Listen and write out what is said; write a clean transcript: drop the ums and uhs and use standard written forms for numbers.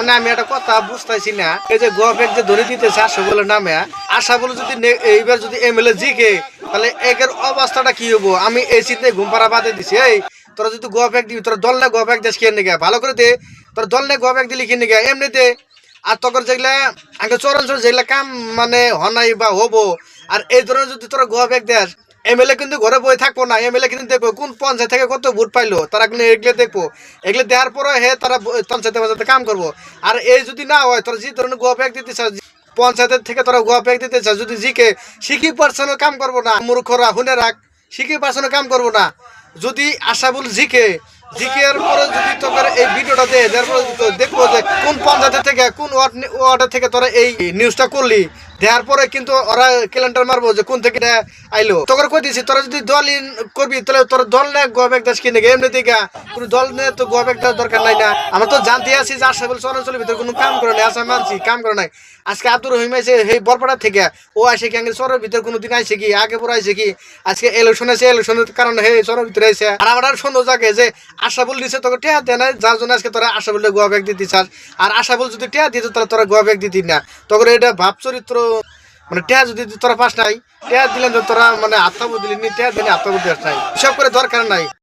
মানে আমি একটা কথা বুঝতেছি না, এই যে গোয়াবেক যে ধরে দিতেছে আশা বলে নামে, আশা বলে যদি এইবার যদি এমএলএ জিকে তাহলে একের অবস্থাটা কি হবো? আমি এই চিন্তায় ঘুম পাড়া বাদে দিছি। এই তোরা যদি গোয়াবেক দিবি, তোরা দল না গোয়াবেক দেশ খেয়ে নিগে ভালো করে দে, তোর দল না গোয়াবেক দিলি খেয়ে নিগে এমনিতে। আর তখন যেগুলা আগে চরাঞ্চল যেগুলা কাম মানে হনাই বা হবো, আর এই ধরনের যদি তোরা গোয়াবেক দেশ, এমএলএ কিন্তু ঘরে বই থাকবো না, এমএলএ কিন্তু দেখবো কোন পঞ্চায়েত থেকে কত ভোট পাইলো, তারা কিন্তু এগুলো দেখবো। এগুলো দেওয়ার পরে হে তারা পঞ্চায়েতে বাজাতে কাম করবো। আর এই যদি না হয়, তোরা যে ধরনের গোয়া ব্যাগ দিতে চাস পঞ্চায়েতের থেকে, তোরা গোয়া ব্যাগ দিতে চাস যদি জিকে, শিখি পার্সনও কাম করবো না। মূর্খরা শুনে রাখ, শিখি পার্সনও কাম করবো না। যদি আশাবুল জিকে জিকের পরে যদি তোর এই ভিডিওটা দেয়, দেখবো যে কোন পঞ্চায়েতের থেকে কোন ওয়ার্ডের থেকে তোরা এই নিউজটা করলি, দেওয়ার পরে কিন্তু ওরা ক্যালেন্ডার মারবো যে কোন থেকে আইলো। তোকে কই দিছি, তোরা যদি দলই করবি তাহলে তোর দল নে গোয়াবেক দাস কিনে গে, এমনি থেকে কোনো দল নে তো গোয়াবেক দাস দরকার নাই না। আমরা তো জানতে আছি যে আশাবুল চরাঞ্চলের ভিতরে কোনো কাম করে নাই, আশা মানছি কাম করে নাই। আজকে আব্দুর রহিম আইসে এই বরপাড়া থেকে, ও আসে কি আগে চরের ভিতরে কোনোদিন আইসে কি, আগে পরে আইসে কি? আজকে ইলেকশন আছে, ইলেকশনের কারণে হে চরের ভিতরে আইসে। আর আমার সন্দেহ জাগে যে আশাবুল দিছে তোকে টেয়া দেয় না, যার জন্য আজকে তোরা আশাবুলের গোয়াবেক দিতে চাস। আর আশাবুল যদি টেয়া দিত তাহলে তোরা গোয়াবেক দিতি না। তখন এটা ভাব চরিত্র মানে টেয়া যদি তোরা পাস নাই, টেয়া দিলেন তোরা মানে আত্মবোধ দিলি, টেয়া দিলে আত্মবোধ নাই, সব করে দরকার নাই।